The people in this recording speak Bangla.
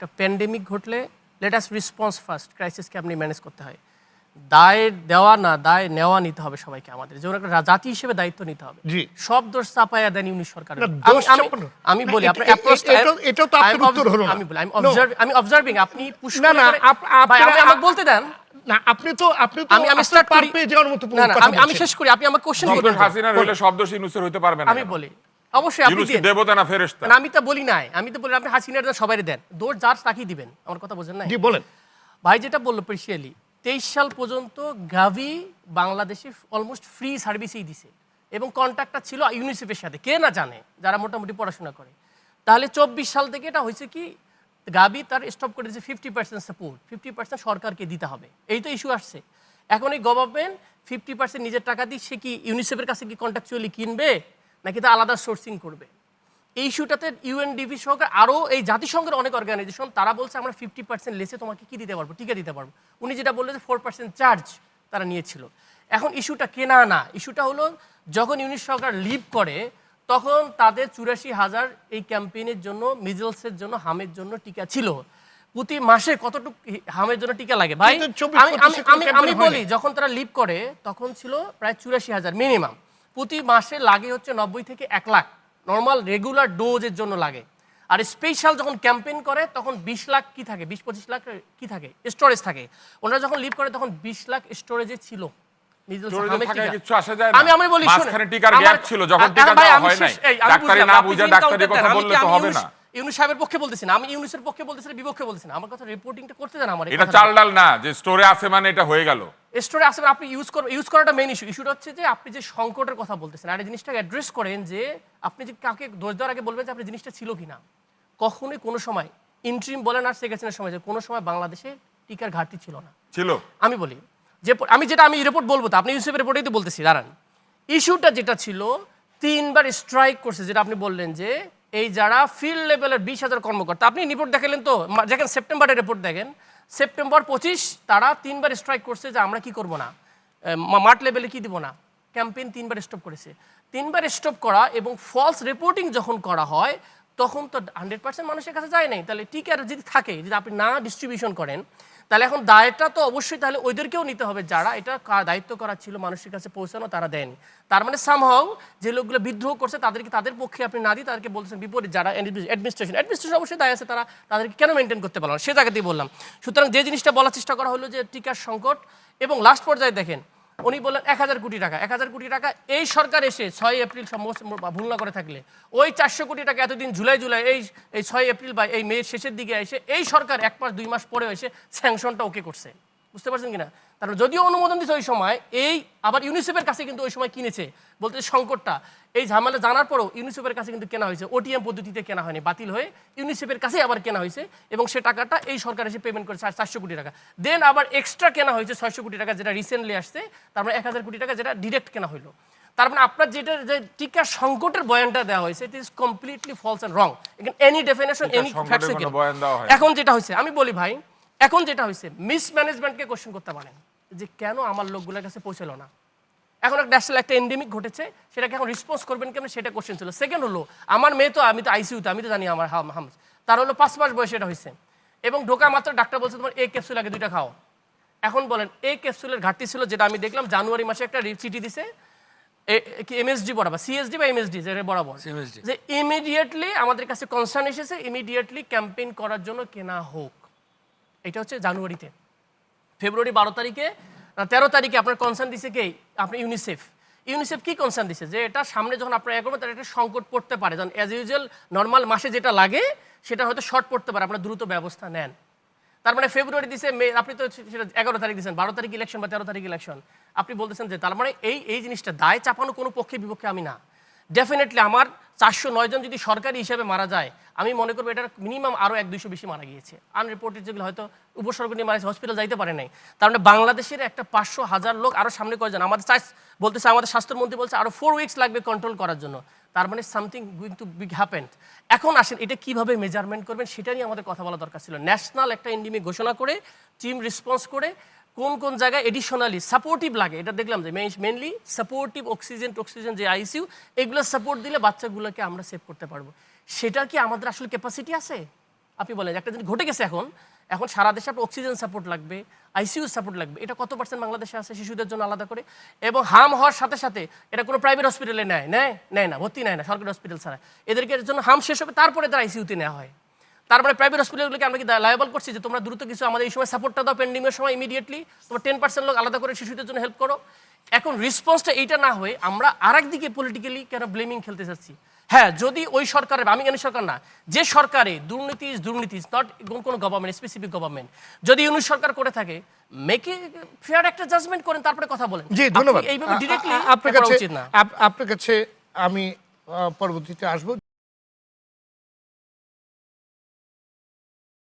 একটা প্যান্ডেমিক ঘটলে লেট আস রেসপন্স ফার্স্ট, ক্রাইসিসকে আপনি ম্যানেজ করতে হয়। দায় দেওয়া না, দায় নেওয়া নিতে হবে সবাইকে, আমাদের যেমন একটা জাতি হিসেবে দায়িত্ব নিতে হবে। সব দোষ চাপাইয়া দেন ইউনিশ সরকারের। আমি বলি আপনার এটা তো আপনার উত্তর হলো না। আমি বলি আমি অবজার্ভিং, আপনি পুশ করে আমাকে বলতে দেন না। আপনি তো আমি স্টার্ট করি যাওয়ার মতো আমি শেষ করি, আপনি আমাকে কোশ্চেন করবেন। হাসিনার হইলে সব দোষ ইউনূসের হইতে পারবে না। আমি বলি অবশ্যই আপনি দেন, দেবতা না ফেরেশতা। আমি তো বলি নাই, আমি তো বলি আপনি হাসিনার দেন, সবাইরে দেন, দোষ যার তাকেই দিবেন। আমার কথা বোঝেন না? জি বলেন। ভাই যেটা বললো প্রেসিয়ালি 23 সাল পর্যন্ত গাভি বাংলাদেশে অলমোস্ট ফ্রি সার্ভিসেই দিছে এবং কন্ট্যাক্টটা ছিল ইউনিসেফের সাথে। কে না জানে যারা মোটামুটি পড়াশোনা করে। তাহলে 24 সাল থেকে এটা হয়েছে কি, গাভি তার স্টপ করে দিয়েছে 50% সাপোর্ট, 50% সরকারকে দিতে হবে। এই তো ইস্যু আসছে। এখন এই গভর্নমেন্ট 50% নিজের টাকা দিয়ে সে কি ইউনিসেফের কাছে কি কন্ট্রাকচুয়ালি কিনবে নাকি তা আলাদা সোর্সিং করবে? এই ইস্যুটাতে ইউএনডিপি সহকারে আরও এই জাতিসংঘের অনেক অর্গানাইজেশন তারা বলছে আমরা 50% লেসে তোমাকে কি দিতে পারবো, টিকা দিতে পারবো। উনি যেটা বললেন যে 4% চার্জ তারা নিয়েছিল। এখন ইস্যুটা কেনা না, ইস্যুটা হলো যখন ইউনিট সরকার লিভ করে তখন তাদের 84,000 এই ক্যাম্পেইনের জন্য, মিজলসের জন্য, হামের জন্য টিকা ছিল। প্রতি মাসে কতটুকু হামের জন্য টিকা লাগে ভাই? আমি বলি যখন তারা লিভ করে তখন ছিল প্রায় 84,000 মিনিমাম। প্রতি মাসে লাগে হচ্ছে 90 থেকে 1 লাখ নর্মাল রেগুলার ডোজের জন্য লাগে। আর স্পেশাল যখন ক্যাম্পেইন করে তখন 20 লাখ কি থাকে, 20-25 লাখ কি থাকে, স্টোরেজ থাকে। ওনারা যখন লিভ করে তখন 20 লাখ স্টোরেজে ছিল। আমি বলি ইউনুস সাহেবের পক্ষে বলতেছি না, আমি ইউনুসের পক্ষে বলতেছি, বিপক্ষে বলতেছি না। আমার কথা রিপোর্টিংটা করতে দেন আমার। এটা চাল ডাল না যে স্টোরে আছে মানে এটা হয়ে গেল। স্টোরে আছে আপনি ইউজ করাটা মেইন ইস্যু। ইস্যুটা হচ্ছে যে আপনি যে সংকটের কথা বলতেছেন আর এই জিনিসটাকে অ্যাড্রেস করেন যে আপনি যে কাউকে দোষ দেওয়ার আগে বলবেন যে আপনি জিনিসটা ছিল কিনা। কখনোই কোনো সময় ইন্ট্রিম বলেন আর সেকেন্ডের সময় যে কোনো সময় বাংলাদেশে টিকার ঘাটতি ছিল না। ছিল। আমি বলি যে আমি রিপোর্ট বলবো তো, আপনি ইউসুফের রিপোর্টেই তো বলতেছি। দাঁড়ান, ইস্যুটা যেটা ছিল 3 বার স্ট্রাইক করছে, যেটা আপনি বললেন যে এই যারা ফিল্ড লেভেলের 20,000 কর্মকর্তা, আপনি রিপোর্ট দেখালেন তো, দেখেন সেপ্টেম্বরের রিপোর্ট দেখেন, সেপ্টেম্বর 25 তারা 3 বার স্ট্রাইক করছে যে আমরা কি করবো না, মাঠ লেভেলে কি দিব না, ক্যাম্পেইন 3 বার স্টপ করেছে। 3 বার স্টপ করা এবং ফলস রিপোর্টিং যখন করা হয় তখন তো 100% মানুষের কাছে যায় নাই। তাহলে টিকার যদি থাকে, যদি আপনি না ডিস্ট্রিবিউশন করেন, তাহলে এখন দায়টা তো অবশ্যই তাহলে ওইদেরকেও নিতে হবে যারা এটা দায়িত্ব করা ছিল মানুষের কাছে পৌঁছানো, তারা দেয়নি। তার মানে সামহাও যে লোকগুলো বিদ্রোহ করছে তাদেরকে, তাদের পক্ষে আপনি না দিয়ে তাদেরকে বলছেন বিপরীত যারা অ্যাডমিনিস্ট্রেশন অবশ্যই দায় আছে, তাদেরকে কেন মেনটেন করতে পারলো না সে জায়গাতেই বললাম। সুতরাং যে জিনিসটা বলার চেষ্টা করা হলো যে টিকার সংকট, এবং লাস্ট পর্যায়ে দেখেন উনি বললেন 1,000 কোটি টাকা, 1,000 কোটি টাকা এই সরকার এসে 6 এপ্রিল ভুল না করে থাকলে ওই 400 কোটি টাকা এতদিন জুলাই এই 6 এপ্রিল বা এই মেয়ের শেষের দিকে এসে এই সরকার 1 মাস 2 মাস পরে এসে স্যাংশনটা ওকে করছে। বুঝতে পারছেন কিনা? তারপরে যদিও অনুমোদন দিচ্ছে ওই সময়, এই আবার ইউনিসেফের কাছে কিন্তু ওই সময় কিনেছে, বলতে সংকটটা এই ঝামেলা জানার পরেও ইউনিসেফের কাছে কিন্তু কেনা হয়েছে, ওটিএম পদ্ধতিতে কেনা হয়নি, বাতিল হয়ে ইউনিসেফের কাছে আবার কেনা হয়েছে এবং সে টাকাটা এই সরকার এসে পেমেন্ট করেছে 400 কোটি টাকা। দেন আবার এক্সট্রা কেনা হয়েছে 600 কোটি টাকা, যেটা রিসেন্টলি আসছে, তারপরে 1,000 কোটি টাকা যেটা ডিরেক্ট কেনা হলো। তার মানে আপনার যেটা যে টিকা সংকটের বয়ানটা দেওয়া হয়েছে it is completely false and wrong. Any definition any facts. এখন যেটা হয়েছে আমি বলি ভাই, এখন যেটা হয়েছে মিসম্যানেজমেন্টকে কোশ্চেন করতে পারেন যে কেন আমার লোকগুলোর কাছে পৌঁছালো না। এখন ন্যাশনাল একটা এন্ডেমিক ঘটেছে, সেটাকে এখন রেসপন্স করবেন কেমন সেটা কোশ্চেন ছিল। সেকেন্ড হলো আমার মেয়ে তো, আমি তো আইসিইউতে, আমি তো জানি আমার হামস, তার হলো 5 মাস বয়সে এটা হয়েছে এবং ঢোকা মাত্র ডাক্তার বলছে তোমার এই ক্যাপসুল আগে 2টা খাও। এখন বলেন এই ক্যাপসুলের ঘাটতি ছিল, যেটা আমি দেখলাম জানুয়ারি মাসে একটা চিঠি দিছে এমএসডি বরাবর, সিএসডি বা এমএসডি যেটা বরাবর, যে ইমিডিয়েটলি আমাদের কাছে কনসার্ন এসেছে ইমিডিয়েটলি ক্যাম্পেইন করার জন্য কেনা হোক। এটা হচ্ছে জানুয়ারিতে। ফেব্রুয়ারি 12 তারিখে 13 তারিখে আপনার কনসার্ন দিছে কে? আপনি ইউনিসেফ কি কনসার্ন দিছে যে এটা সামনে যখন আপনার করবেন তার একটা সংকট পড়তে পারে, যখন অ্যাজ ইউজুয়াল নর্মাল মাসে যেটা লাগে সেটা হয়তো শর্ট পড়তে পারে, আপনার দ্রুত ব্যবস্থা নেন। তার মানে ফেব্রুয়ারি দিছে, মে, আপনি তো সেটা 11 তারিখ দিচ্ছেন, 12 তারিখ ইলেকশন বা 13 তারিখ ইলেকশন, আপনি বলতেছেন যে তার মানে এই জিনিসটা দায় চাপানো কোনো পক্ষে বিপক্ষে আমি না। ডেফিনেটলি আমার 409 জন যদি সরকারি হিসাবে মারা যায়, আমি মনে করবো এটার মিনিমাম আরও 100-200 বেশি মারা গিয়েছে আনরিপোর্টেড, যেগুলো হয়তো উপসর্গ নিয়ে মারা হসপিটাল যাইতে পারে নাই। তার মানে বাংলাদেশের একটা 500,000 লোক আরও সামনে কয়েকজন, আমাদের বলতেছে আমাদের স্বাস্থ্যমন্ত্রী বলছে আরও 4 উইকস লাগবে কন্ট্রোল করার জন্য। তার মানে something going to big happen. এখন আসেন এটা কীভাবে মেজারমেন্ট করবেন সেটা নিয়ে আমাদের কথা বলা দরকার ছিল। ন্যাশনাল একটা এন্ডেমিক ঘোষণা করে টিম রেসপন্স করে কোন কোন জায়গায় এডিশনালি সাপোর্টিভ লাগে, এটা দেখলাম যে মেইনলি সাপোর্টিভ অক্সিজেন যে আইসিইউ, এগুলো সাপোর্ট দিলে বাচ্চাগুলোকে আমরা সেভ করতে পারবো। সেটা কি আমাদের আসলে ক্যাপাসিটি আছে? আপনি বলেন একটা জিনিস ঘটে গেছে এখন সারা দেশে আপনার অক্সিজেন সাপোর্ট লাগবে, আইসিইউ সাপোর্ট লাগবে। এটা কত % বাংলাদেশে আছে শিশুদের জন্য আলাদা করে? এবং হার্ম হওয়ার সাথে সাথে এটা কোনো প্রাইভেট হসপিটালে নেয় না, ভর্তি নেয় না সরকারি হসপিটাল ছাড়া। এদেরকে এর জন্য হার্ম শেষ হবে, তারপরে তারা আইসিইউতে নেওয়া হয়। তার মানে প্রাইভেট হসপিটালগুলোকে আমরা কি লায়াবল করছি যে তোমরা দ্রুত কিছু আমাদের এই সময় সাপোর্টটা দাও, পেন্ডিংয়ের সময় ইমিডিয়েটলি তোমরা 10% লোক আলাদা করে শিশুদের জন্য হেল্প করো। এখন রেসপন্সটা এইটা না হয়ে আমরা আরেকদিকে পলিটিক্যালি কেন ব্লেমিং খেলতে চাচ্ছি? হ্যাঁ, যদি ওই সরকারের, আমি কেন সরকার না, যে সরকারে দুর্নীতি নট কোনো গভর্নমেন্ট, স্পেসিফিক গভর্নমেন্ট, যদি ইউনিট সরকার করে থাকে, মেকে ফেয়ার একটা জাজমেন্ট করেন, তারপরে কথা বলেন। জি ধন্যবাদ। এইভাবে ডিরেক্টলি আপনার কাছে উচিত না। আপনার কাছে আমি পরবর্তীতে আসবো।